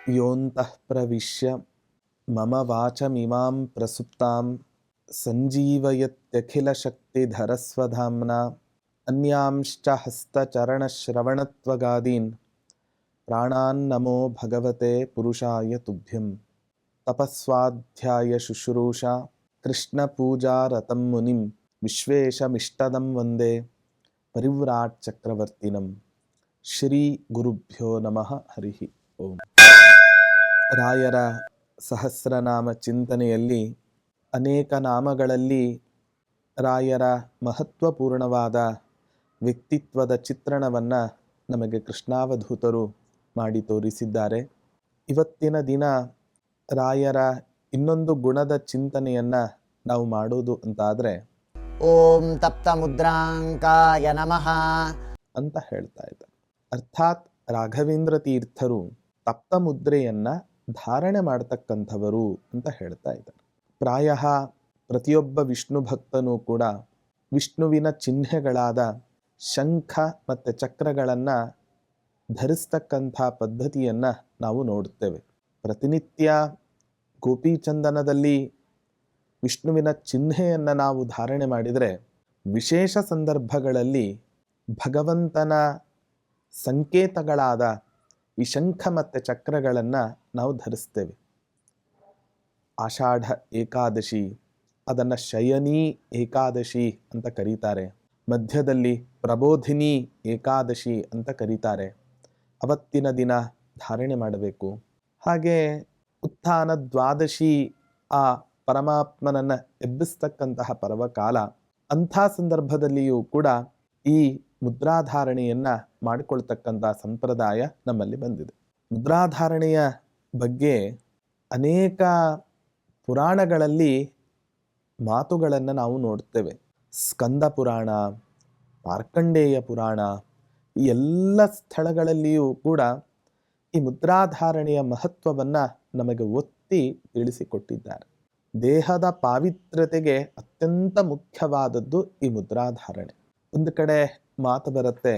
ಯೋಂತಃ ಪ್ರವಿಶ್ಯ ಮಮ ವಾಚಮಿಮಾಂ ಪ್ರಸುಪ್ತಾಂ ಸಂಜೀವಯತ್ಯಖಿಲಶಕ್ತಿಧರಸ್ವಧಾಮ್ನಾ ಅನ್ಯಾಂಶ್ಚ ಹಸ್ತಚರಣಶ್ರವಣತ್ವಗಾದೀನ್ ಪ್ರಾಣಾನ್ನಮೋ ಭಗವತೆ ಪುರುಷಾಯ ತುಭ್ಯಂ. ತಪಸ್ವಾಧ್ಯಾಯ ಶುಶ್ರೂಷಾ ಕೃಷ್ಣಪೂಜಾರತಂ ಮುನಿಂ ವಿಶ್ವೇಶಮಿಷ್ಟದಂ ವಂದೇ ಪರಿವ್ರಾಟ್ ಚಕ್ರವರ್ತಿನಂ. ಶ್ರೀ ಗುರುಭ್ಯೋ ನಮಃ. ಹರಿ ಓಂ. ರಾಯರ ಸಹಸ್ರನಾಮ ಚಿಂತನೆಯಲ್ಲಿ ಅನೇಕ ನಾಮಗಳಲ್ಲಿ ರಾಯರ ಮಹತ್ವಪೂರ್ಣವಾದ ವ್ಯಕ್ತಿತ್ವದ ಚಿತ್ರಣವನ್ನು ನಮಗೆ ಕೃಷ್ಣಾವಧೂತರು ಮಾಡಿ ತೋರಿಸಿದ್ದಾರೆ. ಇವತ್ತಿನ ದಿನ ರಾಯರ ಇನ್ನೊಂದು ಗುಣದ ಚಿಂತನೆಯನ್ನು ನಾವು ಮಾಡೋದು ಅಂತಾದರೆ ಓಂ ತಪ್ತ ಮುದ್ರಾಂಕಾಯ ನಮಃ ಅಂತ ಹೇಳ್ತಾ ಇದ್ದಾರೆ. ಅರ್ಥಾತ್ ರಾಘವೇಂದ್ರ ತೀರ್ಥರು ತಪ್ತ ಮುದ್ರೆಯನ್ನು ಧಾರಣೆ ಮಾಡತಕ್ಕಂಥವರು ಅಂತ ಹೇಳ್ತಾ ಇದ್ದಾರೆ. ಪ್ರಾಯ ಪ್ರತಿಯೊಬ್ಬ ವಿಷ್ಣು ಭಕ್ತನೂ ಕೂಡ ವಿಷ್ಣುವಿನ ಚಿಹ್ನೆಗಳಾದ ಶಂಖ ಮತ್ತು ಚಕ್ರಗಳನ್ನು ಧರಿಸ್ತಕ್ಕಂಥ ಪದ್ಧತಿಯನ್ನು ನಾವು ನೋಡುತ್ತೇವೆ. ಪ್ರತಿನಿತ್ಯ ಗೋಪೀಚಂದನದಲ್ಲಿ ವಿಷ್ಣುವಿನ ಚಿಹ್ನೆಯನ್ನು ನಾವು ಧಾರಣೆ ಮಾಡಿದರೆ ವಿಶೇಷ ಸಂದರ್ಭಗಳಲ್ಲಿ ಭಗವಂತನ ಸಂಕೇತಗಳಾದ ಈ ಶಂಖ ಮತ್ತು ಚಕ್ರಗಳನ್ನು ನಾವು ಧರಿಸ್ತೇವೆ. ಆಷಾಢ ಏಕಾದಶಿ, ಅದನ್ನು ಶಯನಿ ಏಕಾದಶಿ ಅಂತ ಕರೀತಾರೆ. ಮಧ್ಯದಲ್ಲಿ ಪ್ರಬೋಧಿನಿ ಏಕಾದಶಿ ಅಂತ ಕರೀತಾರೆ. ಅವತ್ತಿನ ದಿನ ಧಾರಣೆ ಮಾಡಬೇಕು. ಹಾಗೆ ಉತ್ಥಾನ ದ್ವಾದಶಿ, ಆ ಪರಮಾತ್ಮನನ್ನು ಎಬ್ಬಿಸ್ತಕ್ಕಂತಹ ಪರ್ವಕಾಲ. ಅಂಥ ಸಂದರ್ಭದಲ್ಲಿಯೂ ಕೂಡ ಈ ಮುದ್ರಾಧಾರಣೆಯನ್ನು ಮಾಡಿಕೊಳ್ತಕ್ಕಂಥ ಸಂಪ್ರದಾಯ ನಮ್ಮಲ್ಲಿ ಬಂದಿದೆ. ಮುದ್ರಾಧಾರಣೆಯ ಬಗ್ಗೆ ಅನೇಕ ಪುರಾಣಗಳಲ್ಲಿ ಮಾತುಗಳನ್ನು ನಾವು ನೋಡ್ತೇವೆ. ಸ್ಕಂದ ಪುರಾಣ, ಮಾರ್ಕಂಡೇಯ ಪುರಾಣ, ಈ ಎಲ್ಲ ಸ್ಥಳಗಳಲ್ಲಿಯೂ ಕೂಡ ಈ ಮುದ್ರಾಧಾರಣೆಯ ಮಹತ್ವವನ್ನು ನಮಗೆ ಒತ್ತಿ ತಿಳಿಸಿಕೊಟ್ಟಿದ್ದಾರೆ. ದೇಹದ ಪಾವಿತ್ರ್ಯತೆಗೆ ಅತ್ಯಂತ ಮುಖ್ಯವಾದದ್ದು ಈ ಮುದ್ರಾಧಾರಣೆ. ಒಂದು ಕಡೆ ಮಾತು ಬರುತ್ತೆ,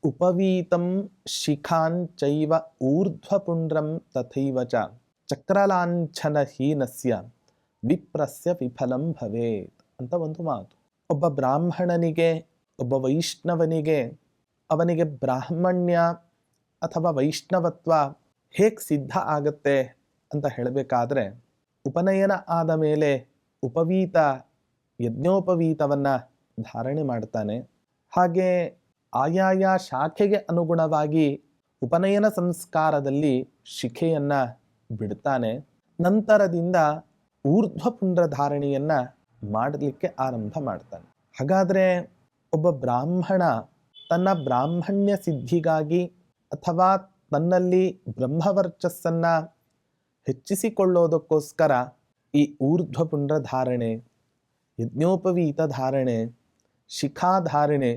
ಉಪವೀತಂ ಶಿಖಾಂಚೈವ ಊರ್ಧ್ವಪುಂಡ್ರಂ ತಥೈವ ಚ ಚಕ್ರಲಾಂಛನಹೀನಸ್ಯ ವಿಪ್ರಸ್ಯ ವಿಫಲಂ ಭವೇತ್ ಅಂತ ಒಂದು ಮಾತು. ಒಬ್ಬ ಬ್ರಾಹ್ಮಣನಿಗೆ, ಒಬ್ಬ ವೈಷ್ಣವನಿಗೆ, ಅವನಿಗೆ ಬ್ರಾಹ್ಮಣ್ಯ ಅಥವಾ ವೈಷ್ಣವತ್ವ ಹೇಗೆ ಸಿದ್ಧ ಆಗತ್ತೆ ಅಂತ ಹೇಳಬೇಕಾದ್ರೆ, ಉಪನಯನ ಆದ ಮೇಲೆ ಉಪವೀತ, ಯಜ್ಞೋಪವೀತವನ್ನು ಧಾರಣೆ ಮಾಡ್ತಾನೆ. ಹಾಗೆ ಆಯಾಯ ಶಾಖೆಗೆ ಅನುಗುಣವಾಗಿ ಉಪನಯನ ಸಂಸ್ಕಾರದಲ್ಲಿ ಶಿಖೆಯನ್ನು ಬಿಡ್ತಾನೆ. ನಂತರದಿಂದ ಊರ್ಧ್ವಪುಂಡ್ರ ಧಾರಣೆಯನ್ನು ಮಾಡಲಿಕ್ಕೆ ಆರಂಭ ಮಾಡ್ತಾನೆ. ಹಾಗಾದರೆ ಒಬ್ಬ ಬ್ರಾಹ್ಮಣ ತನ್ನ ಬ್ರಾಹ್ಮಣ್ಯ ಸಿದ್ಧಿಗಾಗಿ ಅಥವಾ ತನ್ನಲ್ಲಿ ಬ್ರಹ್ಮವರ್ಚಸ್ಸನ್ನು ಹೆಚ್ಚಿಸಿಕೊಳ್ಳೋದಕ್ಕೋಸ್ಕರ ಈ ಊರ್ಧ್ವಪುಂಡ್ರ ಧಾರಣೆ, ಯಜ್ಞೋಪವೀತ ಧಾರಣೆ, ಶಿಖಾಧಾರಣೆ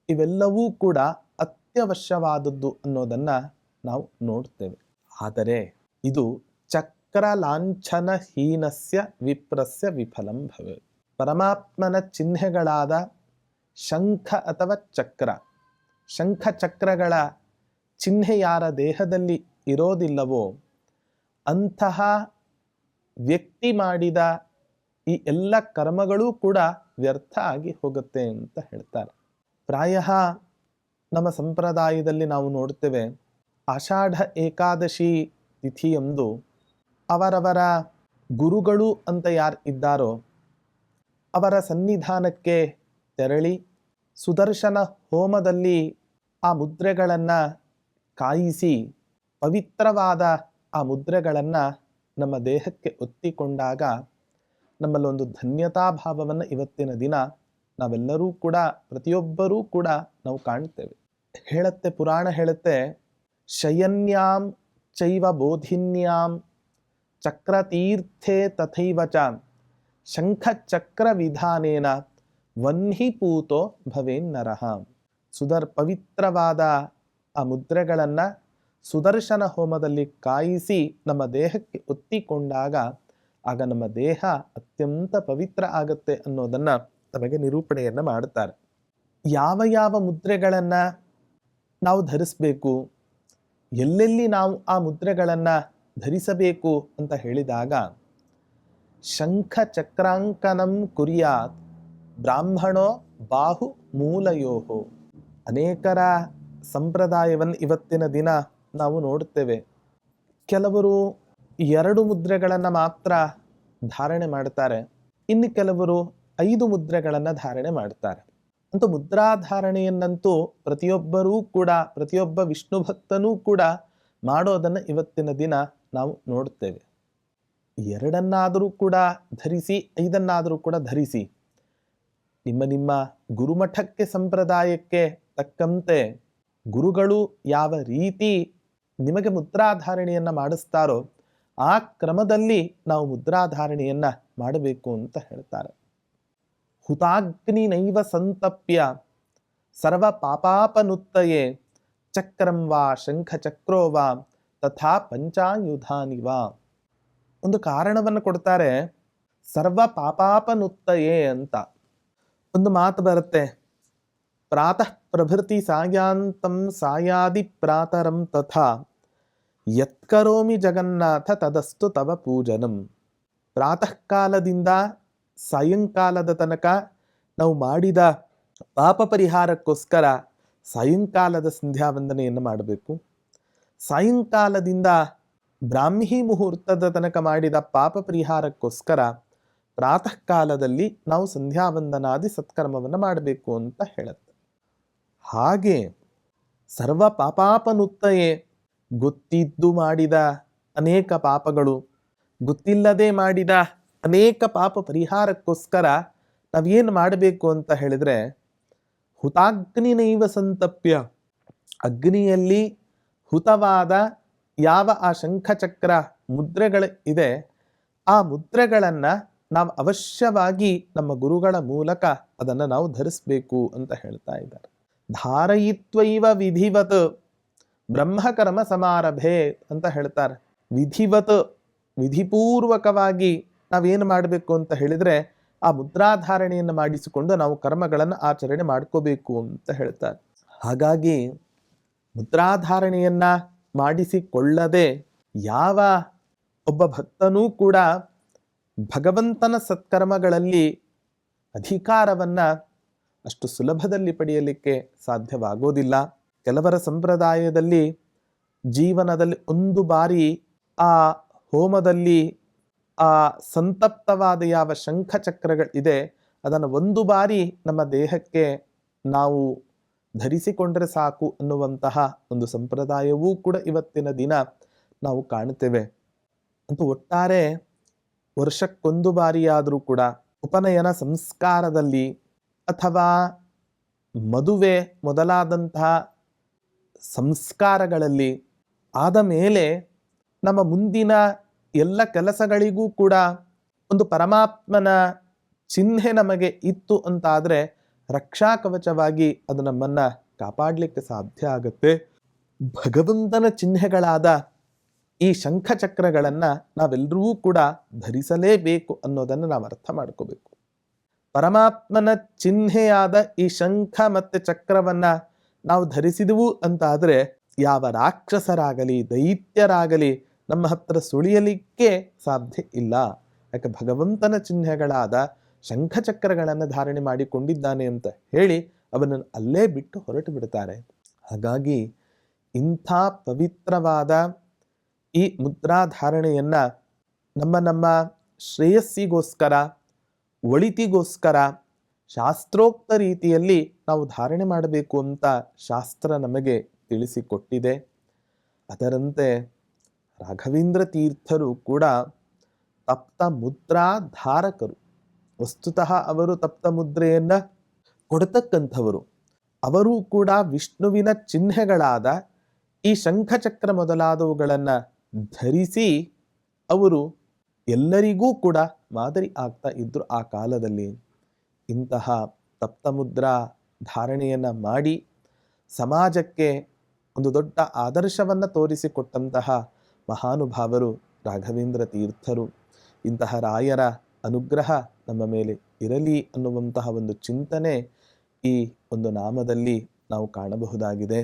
ಇವೆಲ್ಲವೂ ಕೂಡ ಅತ್ಯವಶ್ಯವಾದದ್ದು ಅನ್ನೋದನ್ನು ನಾವು ನೋಡ್ತೇವೆ. ಆದರೆ ಇದು ಚಕ್ರಲಾಂಛನಹೀನಸ್ಯ ವಿಪ್ರಸ್ಯ ವಿಫಲಂ ಭವೇತ್. ಪರಮಾತ್ಮನ ಚಿಹ್ನೆಗಳಾದ ಶಂಖ ಅಥವಾ ಚಕ್ರ, ಶಂಖ ಚಕ್ರಗಳ ಚಿಹ್ನೆ ಯಾರ ದೇಹದಲ್ಲಿ ಇರೋದಿಲ್ಲವೋ ಅಂತಹ ವ್ಯಕ್ತಿ ಮಾಡಿದ ಈ ಎಲ್ಲ ಕರ್ಮಗಳೂ ಕೂಡ ವ್ಯರ್ಥ ಆಗಿ ಹೋಗುತ್ತೆ ಅಂತ ಹೇಳ್ತಾರೆ. ಪ್ರಾಯ ನಮ್ಮ ಸಂಪ್ರದಾಯದಲ್ಲಿ ನಾವು ನೋಡ್ತೇವೆ, ಆಷಾಢ ಏಕಾದಶಿ ತಿಥಿಯಂದು ಅವರವರ ಗುರುಗಳು ಅಂತ ಯಾರು ಇದ್ದಾರೋ ಅವರ ಸನ್ನಿಧಾನಕ್ಕೆ ತೆರಳಿ ಸುದರ್ಶನ ಹೋಮದಲ್ಲಿ ಆ ಮುದ್ರೆಗಳನ್ನು ಕಾಯಿಸಿ ಪವಿತ್ರವಾದ ಆ ಮುದ್ರೆಗಳನ್ನು ನಮ್ಮ ದೇಹಕ್ಕೆ ಒತ್ತಿಕೊಂಡಾಗ ನಮ್ಮಲ್ಲೊಂದು ಧನ್ಯತಾಭಾವವನ್ನು ಇವತ್ತಿನ ದಿನ ನಾವೆಲ್ಲರೂ ಕೂಡ, ಪ್ರತಿಯೊಬ್ಬರೂ ಕೂಡ ನಾವು ಕಾಣ್ತೇವೆ. ಹೇಳುತ್ತೆ, ಪುರಾಣ ಹೇಳುತ್ತೆ, ಶಯನ್ಯಾಂ ಚೈವ ಬೋಧಿನ್ಯಾಂ ಚಕ್ರತೀರ್ಥೇ ತಥೈವ ಚ ಶಂಖಚಕ್ರ ವಿಧಾನೇನ ವನ್ಹಿಪೂತೋ ಭವೇನ್ನರಃ. ಪವಿತ್ರವಾದ ಆ ಮುದ್ರೆಗಳನ್ನು ಸುದರ್ಶನ ಹೋಮದಲ್ಲಿ ಕಾಯಿಸಿ ನಮ್ಮ ದೇಹಕ್ಕೆ ಒತ್ತಿಕೊಂಡಾಗ ಆಗ ನಮ್ಮ ದೇಹ ಅತ್ಯಂತ ಪವಿತ್ರ ಆಗತ್ತೆ ಅನ್ನೋದನ್ನು ನಮಗೆ ನಿರೂಪಣೆಯನ್ನು ಮಾಡುತ್ತಾರೆ. ಯಾವ ಯಾವ ಮುದ್ರೆಗಳನ್ನು ನಾವು ಧರಿಸಬೇಕು, ಎಲ್ಲೆಲ್ಲಿ ನಾವು ಆ ಮುದ್ರೆಗಳನ್ನು ಧರಿಸಬೇಕು ಅಂತ ಹೇಳಿದಾಗ ಶಂಖ ಚಕ್ರಾಂಕನಂ ಕುರ್ಯಾತ್ ಬ್ರಾಹ್ಮಣೋ ಬಾಹು ಮೂಲಯೋಹೋ. ಅನೇಕರ ಸಂಪ್ರದಾಯವನ್ನು ಇವತ್ತಿನ ದಿನ ನಾವು ನೋಡುತ್ತೇವೆ. ಕೆಲವರು 2 ಮುದ್ರೆಗಳನ್ನು ಮಾತ್ರ ಧಾರಣೆ ಮಾಡ್ತಾರೆ, ಇನ್ನು ಕೆಲವರು 5 ಮುದ್ರೆಗಳನ್ನು ಧಾರಣೆ ಮಾಡ್ತಾರೆ. ಅಂತೂ ಮುದ್ರಾಧಾರಣೆಯನ್ನಂತೂ ಪ್ರತಿಯೊಬ್ಬರೂ ಕೂಡ, ಪ್ರತಿಯೊಬ್ಬ ವಿಷ್ಣು ಭಕ್ತನೂ ಕೂಡ ಮಾಡೋದನ್ನು ಇವತ್ತಿನ ದಿನ ನಾವು ನೋಡುತ್ತೇವೆ. 2 ಕೂಡ ಧರಿಸಿ, 5 ಕೂಡ ಧರಿಸಿ. ನಿಮ್ಮ ನಿಮ್ಮ ಗುರುಮಠಕ್ಕೆ ಸಂಪ್ರದಾಯಕ್ಕೆ ತಕ್ಕಂತೆ ಗುರುಗಳು ಯಾವ ರೀತಿ ನಿಮಗೆ ಮುದ್ರಾಧಾರಣೆಯನ್ನು ಮಾಡಿಸ್ತಾರೋ ಆ ಕ್ರಮದಲ್ಲಿ ನಾವು ಮುದ್ರಾಧಾರಣೆಯನ್ನು ಮಾಡಬೇಕು ಅಂತ ಹೇಳ್ತಾರೆ. ಹುತಾಗ್ನಿ ನೈವ ಸಂತಪ್ಯ ಸರ್ವ ಪಾಪಾಪನುತ್ತಯೇ ಚಕ್ರಂ ವಾ ಶಂಖ ಚಕ್ರೋ ವಾ ತಥಾ ಪಂಚಾಯುಧಾನಿ ವಾ. ಒಂದು ಕಾರಣವನ್ನು ಕೊಡ್ತಾರೆ, ಸರ್ವ ಪಾಪಾಪನುತ್ತಯೇ ಅಂತ. ಒಂದು ಮಾತು ಬರುತ್ತೆ, ಪ್ರಾತಃ ಪ್ರಭೃತಿ ಸಾಯಾಂತಂ ಸಾಯಾದಿ ಪ್ರಾತರಂ ತಥಾ ಯತ್ಕರೋಮಿ ಜಗನ್ನಾಥ ತದಸ್ತು ತವ ಪೂಜನಂ. ಪ್ರಾತಃ ಕಾಲದಿಂದ ಸಾಯಂಕಾಲದ ತನಕ ನಾವು ಮಾಡಿದ ಪಾಪ ಪರಿಹಾರಕ್ಕೋಸ್ಕರ ಸಾಯಂಕಾಲದ ಸಂಧ್ಯಾ ವಂದನೆಯನ್ನು ಮಾಡಬೇಕು. ಸಾಯಂಕಾಲದಿಂದ ಬ್ರಾಹ್ಮಿ ಮುಹೂರ್ತದ ತನಕ ಮಾಡಿದ ಪಾಪ ಪರಿಹಾರಕ್ಕೋಸ್ಕರ ಪ್ರಾತಃ ಕಾಲದಲ್ಲಿ ನಾವು ಸಂಧ್ಯಾ ವಂದನಾದಿ ಸತ್ಕರ್ಮವನ್ನು ಮಾಡಬೇಕು ಅಂತ ಹೇಳುತ್ತೆ. ಹಾಗೆ ಸರ್ವ ಪಾಪಾಪನುತ್ತಯೇ, ಗೊತ್ತಿದ್ದು ಮಾಡಿದ ಅನೇಕ ಪಾಪಗಳು, ಗೊತ್ತಿಲ್ಲದೆ ಮಾಡಿದ ಅನೇಕ ಪಾಪ ಪರಿಹಾರಕ್ಕೋಸ್ಕರ ನಾವೇನು ಮಾಡಬೇಕು ಅಂತ ಹೇಳಿದ್ರೆ, ಹುತಾಗ್ನಿನೈವ ಸಂತಪ್ಯ, ಅಗ್ನಿಯಲ್ಲಿ ಹುತವಾದ ಯಾವ ಆ ಶಂಖಚಕ್ರ ಮುದ್ರೆಗಳು ಇದೆ ಆ ಮುದ್ರೆಗಳನ್ನು ನಾವು ಅವಶ್ಯವಾಗಿ ನಮ್ಮ ಗುರುಗಳ ಮೂಲಕ ಅದನ್ನು ನಾವು ಧರಿಸಬೇಕು ಅಂತ ಹೇಳ್ತಾ ಇದ್ದಾರೆ. ಧಾರಯಿತ್ವೈವ ವಿಧಿವತ್ ಬ್ರಹ್ಮಕರ್ಮ ಸಮಾರಭೆ ಅಂತ ಹೇಳ್ತಾರೆ. ವಿಧಿವತ್, ವಿಧಿಪೂರ್ವಕವಾಗಿ ನಾವೇನು ಮಾಡಬೇಕು ಅಂತ ಹೇಳಿದರೆ ಆ ಮುದ್ರಾಧಾರಣೆಯನ್ನು ಮಾಡಿಸಿಕೊಂಡು ನಾವು ಕರ್ಮಗಳನ್ನು ಆಚರಣೆ ಮಾಡ್ಕೋಬೇಕು ಅಂತ ಹೇಳ್ತಾರೆ. ಹಾಗಾಗಿ ಮುದ್ರಾಧಾರಣೆಯನ್ನು ಮಾಡಿಸಿಕೊಳ್ಳದೆ ಯಾವ ಒಬ್ಬ ಭಕ್ತನೂ ಕೂಡ ಭಗವಂತನ ಸತ್ಕರ್ಮಗಳಲ್ಲಿ ಅಧಿಕಾರವನ್ನು ಅಷ್ಟು ಸುಲಭದಲ್ಲಿ ಪಡೆಯಲಿಕ್ಕೆ ಸಾಧ್ಯವಾಗೋದಿಲ್ಲ. ಕೆಲವರ ಸಂಪ್ರದಾಯದಲ್ಲಿ ಜೀವನದಲ್ಲಿ ಒಂದು ಬಾರಿ ಆ ಹೋಮದಲ್ಲಿ ಆ ಸಂತಪ್ತವಾದ ಯಾವ ಶಂಖಚಕ್ರಗಳಿದೆ ಅದನ್ನು ಒಂದು ಬಾರಿ ನಮ್ಮ ದೇಹಕ್ಕೆ ನಾವು ಧರಿಸಿಕೊಂಡರೆ ಸಾಕು ಅನ್ನುವಂತಹ ಒಂದು ಸಂಪ್ರದಾಯವೂ ಕೂಡ ಇವತ್ತಿನ ದಿನ ನಾವು ಕಾಣುತ್ತೇವೆ. ಅಂತೂ ಒಟ್ಟಾರೆ ವರ್ಷಕ್ಕೊಂದು ಬಾರಿಯಾದರೂ ಕೂಡ ಉಪನಯನ ಸಂಸ್ಕಾರದಲ್ಲಿ ಅಥವಾ ಮದುವೆ ಮೊದಲಾದಂತಹ ಸಂಸ್ಕಾರಗಳಲ್ಲಿ ಆದ ಮೇಲೆ ನಮ್ಮ ಮುಂದಿನ ಎಲ್ಲ ಕೆಲಸಗಳಿಗೂ ಕೂಡ ಒಂದು ಪರಮಾತ್ಮನ ಚಿಹ್ನೆ ನಮಗೆ ಇತ್ತು ಅಂತಾದರೆ ರಕ್ಷಾ ಕವಚವಾಗಿ ಅದು ನಮ್ಮನ್ನು ಕಾಪಾಡಲಿಕ್ಕೆ ಸಾಧ್ಯ ಆಗುತ್ತೆ. ಭಗವಂತನ ಚಿಹ್ನೆಗಳಾದ ಈ ಶಂಖಚಕ್ರಗಳನ್ನು ನಾವೆಲ್ಲರೂ ಕೂಡ ಧರಿಸಲೇಬೇಕು ಅನ್ನೋದನ್ನು ನಾವು ಅರ್ಥ ಮಾಡ್ಕೋಬೇಕು. ಪರಮಾತ್ಮನ ಚಿಹ್ನೆಯಾದ ಈ ಶಂಖ ಮತ್ತು ಚಕ್ರವನ್ನು ನಾವು ಧರಿಸಿದೆವು ಅಂತಾದರೆ ಯಾವ ರಾಕ್ಷಸರಾಗಲಿ ದೈತ್ಯರಾಗಲಿ ನಮ್ಮ ಹತ್ರ ಸುಳಿಯಲಿಕ್ಕೆ ಸಾಧ್ಯ ಇಲ್ಲ. ಯಾಕೆ ಭಗವಂತನ ಚಿಹ್ನೆಗಳಾದ ಶಂಖಚಕ್ರಗಳನ್ನು ಧಾರಣೆ ಮಾಡಿಕೊಂಡಿದ್ದಾನೆ ಅಂತ ಹೇಳಿ ಅವನನ್ನು ಅಲ್ಲೇ ಬಿಟ್ಟು ಹೊರಟು ಬಿಡ್ತಾರೆ. ಹಾಗಾಗಿ ಇಂಥ ಪವಿತ್ರವಾದ ಈ ಮುದ್ರಾಧಾರಣೆಯನ್ನು ನಮ್ಮ ಶ್ರೇಯಸ್ಸಿಗೋಸ್ಕರ, ಒಳಿತಿಗೋಸ್ಕರ ಶಾಸ್ತ್ರೋಕ್ತ ರೀತಿಯಲ್ಲಿ ನಾವು ಧಾರಣೆ ಮಾಡಬೇಕು ಅಂತ ಶಾಸ್ತ್ರ ನಮಗೆ ತಿಳಿಸಿಕೊಟ್ಟಿದೆ. ಅದರಂತೆ ರಾಘವೇಂದ್ರ ತೀರ್ಥರು ಕೂಡ ತಪ್ತ ಮುದ್ರಾಧಾರಕರು. ವಸ್ತುತಃ ಅವರು ತಪ್ತ ಮುದ್ರೆಯನ್ನು ಕೊಡತಕ್ಕಂಥವರು. ಅವರೂ ಕೂಡ ವಿಷ್ಣುವಿನ ಚಿಹ್ನೆಗಳಾದ ಈ ಶಂಖಚಕ್ರ ಮೊದಲಾದವುಗಳನ್ನು ಧರಿಸಿ ಅವರು ಎಲ್ಲರಿಗೂ ಕೂಡ ಮಾದರಿ ಆಗ್ತಾ ಇದ್ದರು ಆ ಕಾಲದಲ್ಲಿ. ಇಂತಹ ತಪ್ತ ಮುದ್ರಾ ಧಾರಣೆಯನ್ನು ಮಾಡಿ ಸಮಾಜಕ್ಕೆ ಒಂದು ದೊಡ್ಡ ಆದರ್ಶವನ್ನು ತೋರಿಸಿಕೊಟ್ಟಂತಹ ಮಹಾನುಭಾವರು ರಾಘವೇಂದ್ರ ತೀರ್ಥರು. ಇಂತಹ ರಾಯರ ಅನುಗ್ರಹ ನಮ್ಮ ಮೇಲೆ ಇರಲಿ ಅನ್ನುವಂತಹ ಒಂದು ಚಿಂತನೆ ಈ ಒಂದು ನಾಮದಲ್ಲಿ ನಾವು ಕಾಣಬಹುದಾಗಿದೆ.